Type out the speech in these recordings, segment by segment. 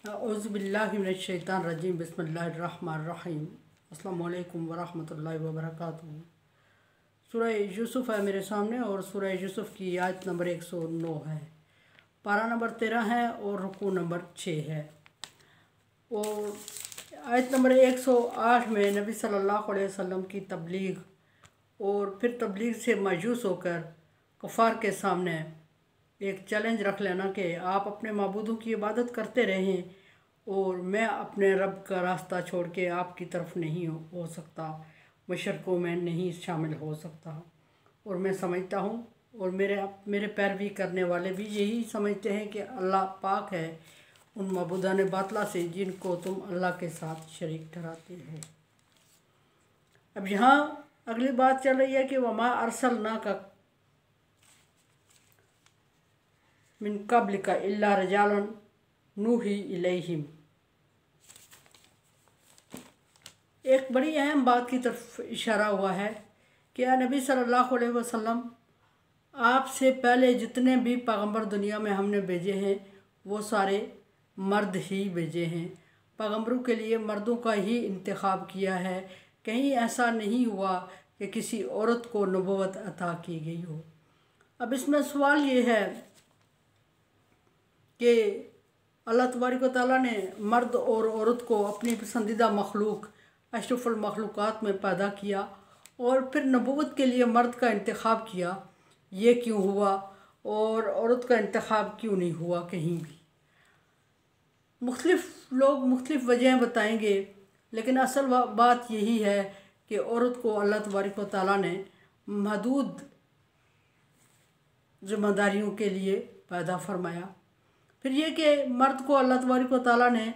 औज़ुबिल्लाहिमिनश्शैतानिर्रजीम बिस्मिल्लाहिर्रहमानिर्रहीम अस्सलामु अलैकुम वरहमतुल्लाहि वबरकातुहू। सूरह यूसुफ़ है मेरे सामने और सूरह यूसुफ़ की आयत नंबर 109 है, पारा नंबर 13 है और रुकू नंबर 6 है। और आयत नंबर 108 में नबी सल्लल्लाहु अलैहि वसल्लम की तबलीग और फिर तबलीग से मायूस होकर कुफ़ार के सामने एक चैलेंज रख लेना कि आप अपने माबूदों की इबादत करते रहें और मैं अपने रब का रास्ता छोड़ के आपकी तरफ नहीं हो सकता, मुशरिकों में नहीं शामिल हो सकता। और मैं समझता हूँ और मेरे पैरवी करने वाले भी यही समझते हैं कि अल्लाह पाक है उन माबूदान बातला से जिनको तुम अल्लाह के साथ शरीक ठहराते हो। अब यहाँ अगली बात चल रही है कि वमा अरसलना का मिन क़ब्लिका इल्ला रिजालन नूही इलैहिम। एक बड़ी अहम बात की तरफ इशारा हुआ है कि नबी सल्लल्लाहु अलैहि वसल्लम आपसे पहले जितने भी पैगंबर दुनिया में हमने भेजे हैं वो सारे मर्द ही भेजे हैं। पैगंबरों के लिए मर्दों का ही इंतखाब किया है। कहीं ऐसा नहीं हुआ कि किसी औरत को नबूवत अता की गई हो। अब इसमें सवाल ये है कि अल्लाह तबारक व तआला ने मर्द और औरत को अपनी पसंदीदा मखलूक अशरफुल मखलूक़ात में पैदा किया और फिर नबूवत के लिए मर्द का इंतखाब किया। ये क्यों हुआ और औरत का इंतखाब क्यों नहीं हुआ? कहीं भी मुख्तलिफ लोग मुख्तलिफ वजहें बताएंगे, लेकिन असल बात यही है कि औरत को अल्लाह तबारक व तआला ने महदूद ज़िम्मेदारियों के लिए पैदा फरमाया। फिर ये कि मर्द को अल्लाह तबारक व तआला ने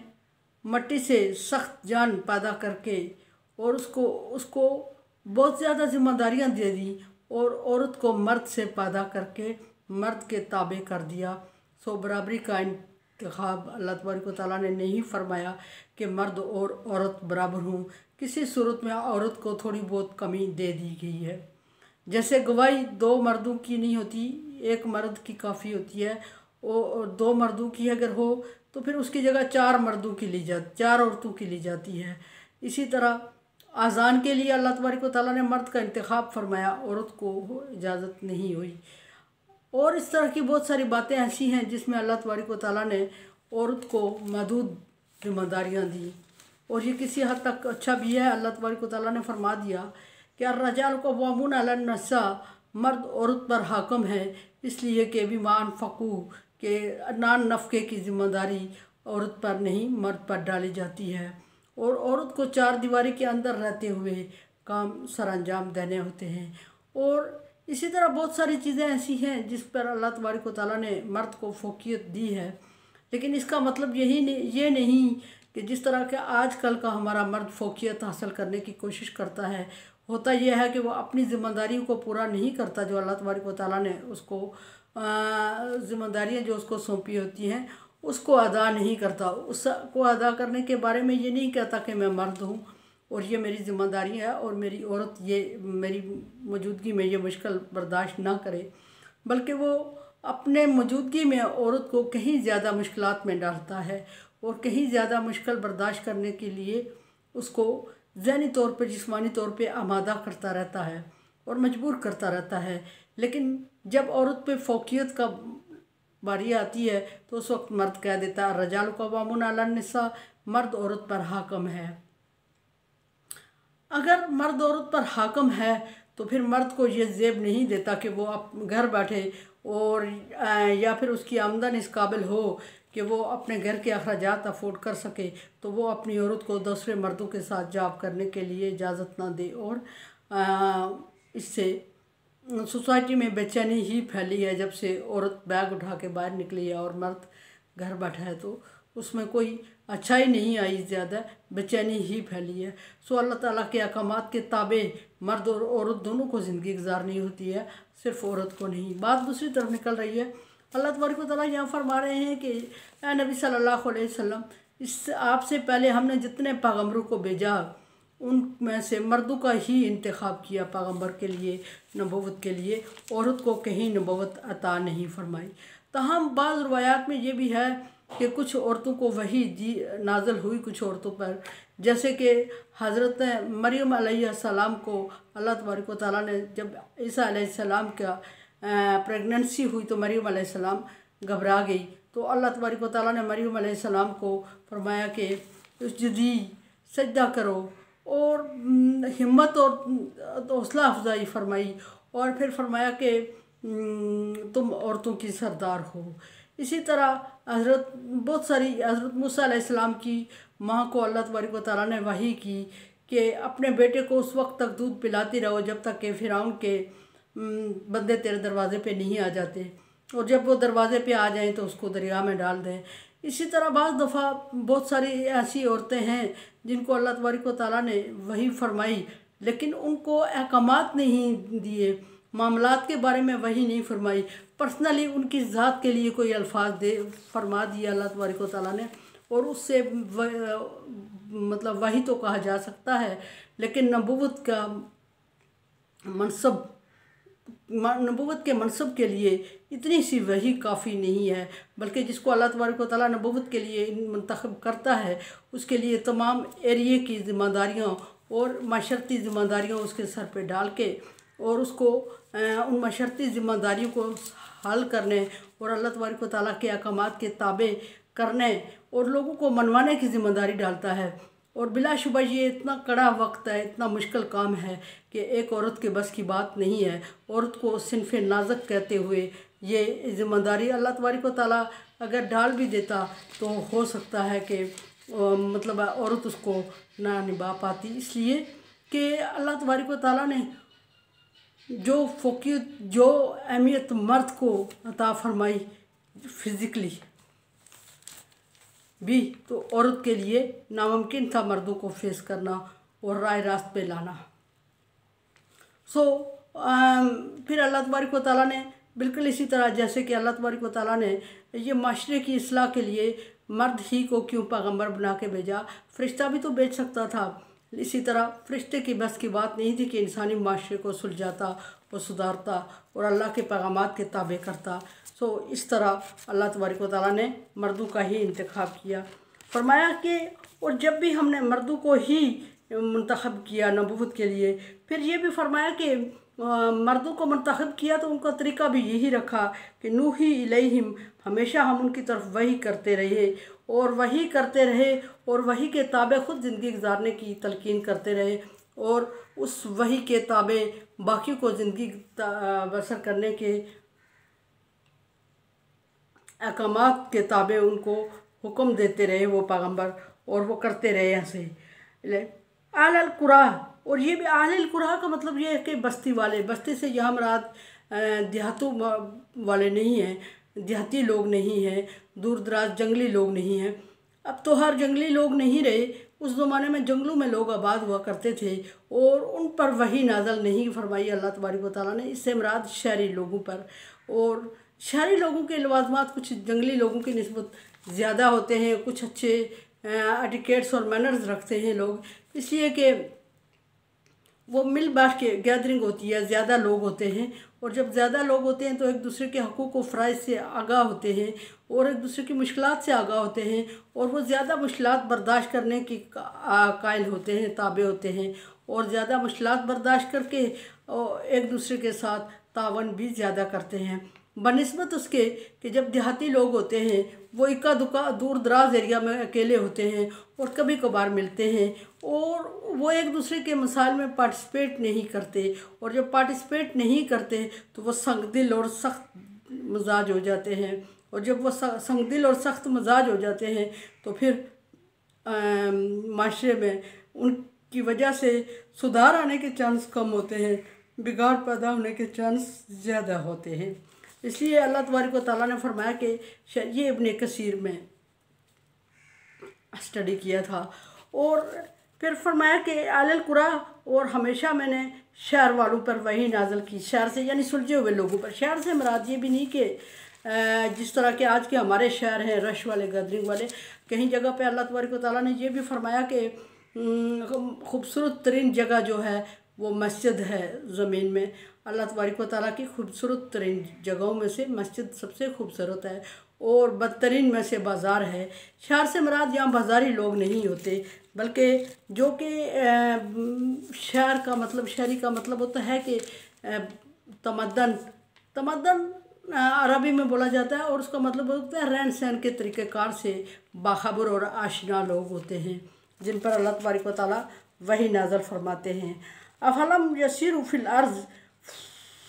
मट्टी से सख्त जान पैदा करके और उसको बहुत ज़्यादा जिम्मेदारियां दे दी और औरत को मर्द से पैदा करके मर्द के ताबे कर दिया। सो बराबरी का इंतखाब अल्लाह तबारक व तआला ने नहीं फरमाया कि मर्द और औरत बराबर हों। किसी सूरत में औरत को थोड़ी बहुत कमी दे दी गई है। जैसे गवाही दो मर्दों की नहीं होती, एक मर्द की काफ़ी होती है और दो मर्दों की अगर हो तो फिर उसकी जगह चार औरतों की ली जाती है। इसी तरह आज़ान के लिए अल्लाह तबारक व तआला ने मर्द का इंतखाब फरमाया, औरत को इजाज़त नहीं हुई। और इस तरह की बहुत सारी बातें ऐसी हैं जिसमें अल्लाह तबारक व तआला ने औरत को महदूद जिम्मेदारियाँ दी और ये किसी हद तक अच्छा भी है। अल्लाह तबारक व तआला ने फरमा दिया कि अर्रजाल क़व्वामून अलन निसा, मर्द औरत पर हाकम है इसलिए कि बिमा अनफ़क़ू के नान नफ़क़े की ज़िम्मेदारी औरत पर नहीं मर्द पर डाली जाती है और औरत को चार दीवारी के अंदर रहते हुए काम सर अंजाम देने होते हैं। और इसी तरह बहुत सारी चीज़ें ऐसी हैं जिस पर अल्लाह तबारक व तआला ने मर्द को फ़ोक़ियत दी है। लेकिन इसका मतलब ये नहीं कि जिस तरह के आजकल का हमारा मर्द फ़ोक़ियत हासिल करने की कोशिश करता है, होता यह है कि वो अपनी ज़िम्मेदारियों को पूरा नहीं करता जो अल्लाह तबारक व तआला ने उसको ज़िम्मेदारियाँ जो उसको सौंपी होती हैं उसको अदा नहीं करता। उसको अदा करने के बारे में ये नहीं कहता कि मैं मर्द हूँ और ये मेरी ज़िम्मेदारी है और मेरी औरत ये मेरी मौजूदगी में ये मुश्किल बर्दाश्त ना करे, बल्कि वो अपने मौजूदगी में औरत को कहीं ज़्यादा मुश्किलात में डालता है और कहीं ज़्यादा मुश्किल बर्दाश्त करने के लिए उसको ज़हनी तौर पर जिस्मानी तौर पर आमादा करता रहता है और मजबूर करता रहता है। लेकिन जब औरत पे फ़ोक़ियत का बारी आती है तो उस वक्त मर्द कह देता है अर्रजाल क़व्वामून अलन निसा, मर्द औरत पर हाकम है। अगर मर्द औरत पर हाकम है तो फिर मर्द को ये ज़ेब नहीं देता कि वो घर बैठे और या फिर उसकी आमदन इस काबिल हो कि वो अपने घर के अखराजात अफोर्ड कर सके तो वो अपनी औरत को दूसरे मर्दों के साथ जॉब करने के लिए इजाज़त ना दे। और इससे सोसाइटी में बेचैनी ही फैली है। जब से औरत बैग उठा के बाहर निकली है और मर्द घर बैठा है तो उसमें कोई अच्छाई नहीं आई, ज़्यादा बेचैनी ही फैली है। सो अल्लाह ताला के अहकामात के ताबे मर्द और औरत दोनों को ज़िंदगी गुजारनी होती है, सिर्फ औरत को नहीं। बात दूसरी तरफ निकल रही है। अल्लाह तबारक व तआला यहाँ फरमा रहे हैं कि ऐ नबी सल्लल्लाहु अलैहि वसल्लम, इस आपसे पहले हमने जितने पैगम्बरों को भेजा उनमें से मर्दों का ही इंतखाब किया पैगम्बर के लिए, नबूवत के लिए, औरत को कहीं नबूवत अता नहीं फरमाई। तहम बाज़ रवायात में ये भी है कि कुछ औरतों को वही नाज़िल हुई कुछ औरतों पर, जैसे कि हज़रत मरियम अलैहिस्सलाम को अल्लाह तबारक व तआला ने, जब ईसा अलैहिस्सलाम का प्रेगनेंसी हुई तो मरियम अलैहिस्सलाम घबरा गई, तो अल्लाह तबारक व तआला ने मरियम अलैहिस्सलाम को फरमाया कि उसजदी सजदा करो, और हिम्मत और हौसला अफजाई फरमाई, और फिर फरमाया कि तुम औरतों की सरदार हो। इसी तरह बहुत सारी हज़रत मूसा अलैहिस्सलाम की माँ को अल्लाह तबारक व तआला ने वही की कि अपने बेटे को उस वक्त तक दूध पिलाती रहो जब तक कि फ़िरौन के बंदे तेरे दरवाज़े पे नहीं आ जाते, और जब वो दरवाज़े पे आ जाएं तो उसको दरिया में डाल दें। इसी तरह बाज़ दफ़ा बहुत सारी ऐसी औरतें हैं जिनको अल्लाह तबारक व तआला ने वही फरमाई, लेकिन उनको अहकामात नहीं दिए, मामलात के बारे में वही नहीं फरमाई, पर्सनली उनकी ज़ात के लिए कोई अल्फाज फरमा दिया अल्लाह तबारक व तआला ने, और उससे मतलब वही तो कहा जा सकता है, लेकिन नबूवत के मनसब के लिए इतनी सी वही काफ़ी नहीं है, बल्कि जिसको अल्लाह तबारक व तआला नबूवत के लिए मुंतखब करता है उसके लिए तमाम एरिए की ज़िम्मेदारियाँ और माशरती ज़िम्मेदारियाँ उसके सर पे डाल के, और उसको उन माशरती ज़िम्मेदारियों को हल करने और अल्लाह तबारक व तआला के अहकामात के ताबे करने और लोगों को मनवाने की ज़िम्मेदारी डालता है। और बिलाशुबा ये इतना कड़ा वक्त है, इतना मुश्किल काम है कि एक औरत के बस की बात नहीं है। औरत को सिनफ़ नाज़क कहते हुए ये ज़िम्मेदारी अल्लाह तबारक व तआला अगर डाल भी देता तो हो सकता है कि मतलब औरत उसको ना निभा पाती, इसलिए कि अल्लाह तबारक व तआला ने जो अहमियत मर्द को अता फरमाई फ़िज़िकली भी, तो औरत के लिए नामुमकिन था मर्दों को फेस करना और राह रास्त पे लाना। फिर अल्लाह तबारक व तआला ने बिल्कुल इसी तरह जैसे कि अल्लाह तबारक व तआला ने ये माशरे की इस्लाह के लिए मर्द ही को क्यों पैगंबर बना के भेजा, फ़रिश्ता भी तो भेज सकता था। इसी तरह फ़रिश्ते की बस की बात नहीं थी कि इंसानी माशरे को सुलझाता और सुधारता और अल्लाह के पैगामात के ताबे करता। इस तरह अल्लाह तबारक व तआला ने मर्दों का ही इंतखाब किया। फरमाया कि और जब भी हमने मर्दों को ही मुंतखब किया नबूवत के लिए, फिर ये भी फरमाया कि मर्दों को मुंतखब किया तो उनका तरीका भी यही रखा कि नूही इलैहिम, हमेशा हम उनकी तरफ वही करते रहे और वही के ताबे ख़ुद ज़िंदगी गुजारने की तलकीन करते रहे, और उस वही के ताबे बाकी को ज़िंदगी बसर करने के अहकामात के ताबे उनको हुक्म देते रहे वो पैगंबर, और वो करते रहे ऐसे। अहल कुरा, और ये भी अहल कुरा का मतलब ये है कि बस्ती वाले, बस्ती से यहाँ मुराद देहातों वाले नहीं हैं, देहाती लोग नहीं हैं, दूर दराज जंगली लोग नहीं हैं। अब तो हर जंगली लोग नहीं रहे, उस ज़माने में जंगलों में लोग आबाद हुआ करते थे और उन पर वही नाज़ल नहीं फरमाई अल्लाह तबारक व तआला ने, इससे मुराद शहरी लोगों पर। और शहरी लोगों के लवाज़मात कुछ जंगली लोगों की निस्बत ज़्यादा होते हैं, कुछ अच्छे एटिकेट्स और मैनर्स रखते हैं लोग, इसलिए कि वो मिल बैठ के गैदरिंग होती है, ज़्यादा लोग होते हैं, और जब ज़्यादा लोग होते हैं तो एक दूसरे के हकूक़ व फ़राइज़ से आगाह होते हैं और एक दूसरे की मुश्किलात से आगाह होते हैं, और वो ज़्यादा मुश्किलात बर्दाश्त करने की कायल होते हैं, ताबे होते हैं, और ज़्यादा मुश्किलात बर्दाश्त करके एक दूसरे के साथ तावन भी ज़्यादा करते हैं, बनिस्बत उसके कि जब देहाती लोग होते हैं वो इक्का दुक्का दूर दराज एरिया में अकेले होते हैं और कभी कभार मिलते हैं, और वो एक दूसरे के मसाइल में पार्टिसिपेट नहीं करते, और जब पार्टिसिपेट नहीं करते तो वो संगदिल और सख्त मिजाज हो जाते हैं, और जब वो संगदिल और सख्त मिजाज हो जाते हैं तो फिर माशरे में उनकी वजह से सुधार आने के चांस कम होते हैं, बिगाड़ पैदा होने के चांस ज़्यादा होते हैं। इसलिए अल्लाह तबारक व तआला ने फरमाया कि ये इब्ने कसीर में स्टडी किया था, और फिर फरमाया कि अहल कुरा, और हमेशा मैंने शहर वालों पर वही नाज़ल की, शहर से यानी सुलझे हुए लोगों पर। शहर से मुराद ये भी नहीं कि जिस तरह के आज के हमारे शहर हैं रश वाले, गैदरिंग वाले, कहीं जगह पे अल्लाह तबारक व तआला ने ये भी फरमाया कि खूबसूरत तरीन जगह जो है वो मस्जिद है ज़मीन में। अल्लाह तबारक व तआला की खूबसूरत तरीन जगहों में से मस्जिद सबसे खूबसूरत है, और बदतरीन में से बाज़ार है। शहर से मुराद यहाँ बाज़ारी लोग नहीं होते, बल्कि जो कि शहरी का मतलब होता है कि तमद्दन। तमद्दन अरबी में बोला जाता है और उसका मतलब होता है रहन सहन के तरीक़ेकार से बाखबर और आशना लोग होते हैं, जिन पर अल्लाह तबारक व तआला वही नाज़िल फरमाते हैं। अफलम यसीरु फिल अर्ज़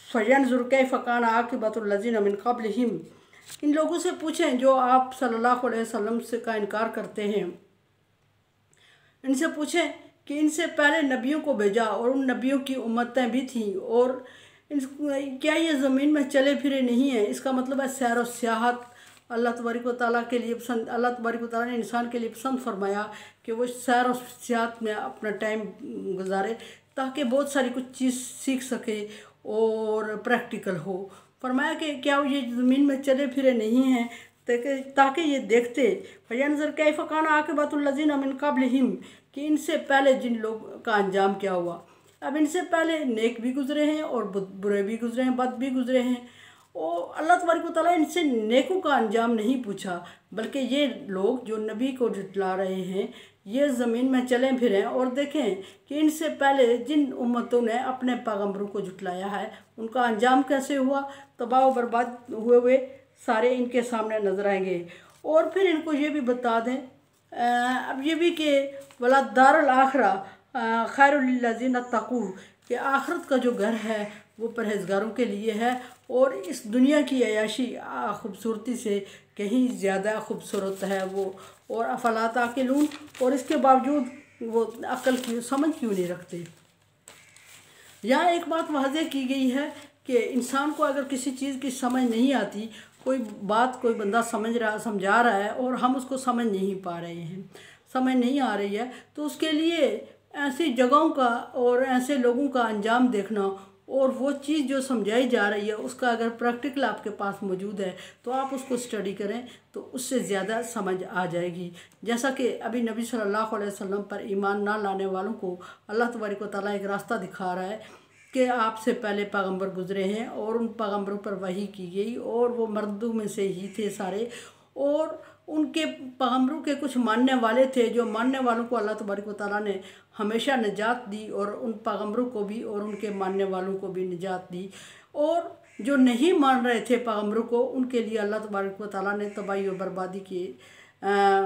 फयंजुर कैफ़ कान आक़िबतुल लज़ीना मिन क़ब्लिहिम। इन लोगों से पूछें जो आप सल्लल्लाहु अलैहि वसल्लम से का इनकार करते हैं। इनसे पूछें कि इनसे पहले नबियों को भेजा और उन नबियों की उम्मतें भी थीं, और क्या ये ज़मीन में चले फिरे नहीं हैं। इसका मतलब है सैर और सियाहत अल्लाह तबारक व तआला के लिए पसंद। अल्लाह तबारक व तआला ने इंसान के लिए पसंद फरमाया कि वो सैर और सियाहत में अपना टाइम गुजारे, ताकि बहुत सारी कुछ चीज़ सीख सके और प्रैक्टिकल हो। फरमाया कि क्या ये ज़मीन में चले फिरे नहीं हैं ताकि ये देखते फयंजुर कैफ़ कान आक़िबतुल लज़ीना मिन क़ब्लिहिम, कि इनसे पहले जिन लोग का अंजाम क्या हुआ। अब इनसे पहले नेक भी गुज़रे हैं और बुरे भी गुज़रे हैं, बद भी गुज़रे हैं। और अल्लाह तबारक व तआला इनसे नेकों का अंजाम नहीं पूछा, बल्कि ये लोग जो नबी को झुठला रहे हैं ये ज़मीन में चलें फिरें और देखें कि इनसे पहले जिन उम्मतों ने अपने पैगम्बरों को झुठलाया है उनका अंजाम कैसे हुआ। तबाह व बर्बाद हुए सारे इनके सामने नजर आएंगे। और फिर इनको ये भी बता दें अब ये भी कि वला दारुल आखिरा खैरुल लिल्लज़ीना तक़ू, कि आखिरत का जो घर है वो परहेज़गारों के लिए है, और इस दुनिया की अयाशी खूबसूरती से कहीं ज़्यादा खूबसूरत है वो। और अफला ताक़िलून, और इसके बावजूद वो अक्ल की समझ क्यों नहीं रखते। यहाँ एक बात वाज़ेह की गई है कि इंसान को अगर किसी चीज़ की समझ नहीं आती, कोई बात कोई बंदा समझा रहा है और हम उसको समझ नहीं पा रहे हैं, समझ नहीं आ रही है, तो उसके लिए ऐसी जगहों का और ऐसे लोगों का अंजाम देखना, और वो चीज़ जो समझाई जा रही है उसका अगर प्रैक्टिकल आपके पास मौजूद है तो आप उसको स्टडी करें तो उससे ज़्यादा समझ आ जाएगी। जैसा कि अभी नबी सल्लल्लाहु अलैहि वसल्लम पर ईमान ना लाने वालों को अल्लाह तबारक व तआला एक रास्ता दिखा रहा है कि आपसे पहले पैगंबर गुज़रे हैं और उन पैगंबरों पर वही की गई और वो मर्दों में से ही थे सारे, और उनके पैगंबरों के कुछ मानने वाले थे, जो मानने वालों को अल्लाह तबारक व तआला ने हमेशा निजात दी, और उन पैगंबरों को भी और उनके मानने वालों को भी निजात दी। और जो नहीं मान रहे थे पैगंबरों को उनके लिए अल्लाह तबारक व तआला ने तबाही और बर्बादी के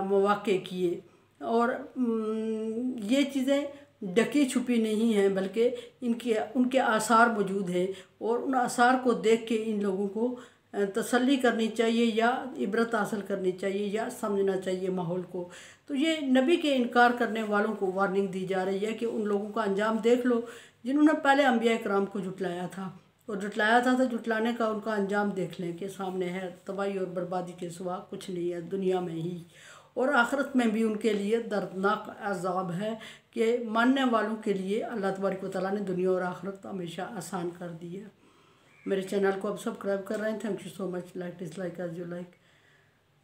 मौक़े किए। और ये चीज़ें ढकी छुपी नहीं हैं, बल्कि उनके आसार मौजूद हैं, और उन आसार को देख के इन लोगों को तसल्ली करनी चाहिए या इबरत हासिल करनी चाहिए या समझना चाहिए माहौल को। तो ये नबी के इनकार करने वालों को वार्निंग दी जा रही है कि उन लोगों का अंजाम देख लो जिन्होंने पहले अंबिया कराम को झुटलाया था, और झुटलाया था तो झुटलाने का उनका अंजाम देख लें कि सामने है, तबाही और बर्बादी के सिवा कुछ नहीं है दुनिया में ही, और आखिरत में भी उनके लिए दर्दनाक अज़ाब है कि मानने वालों के लिए अल्लाह तबारक व तआला ने दुनिया और आखिरत हमेशा आसान कर दी है। मेरे चैनल को अब सब्सक्राइब कर रहे हैं, thank you so much. Like dislike as you like.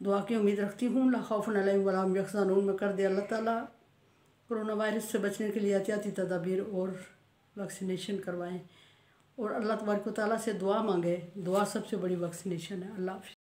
दुआ की उम्मीद रखती हूँ। ला खौफुन अलैहिम वला हुम यहज़नून में कर दे अल्लाह ताला। कोरोना वायरस से बचने के लिए एहतियाती तदाबीर और वैक्सीनेशन करवाएं, और अल्लाह तबारक व तआला से दुआ मांगे। दुआ सबसे बड़ी वैक्सीनेशन है। अल्लाह हाफ़िज़।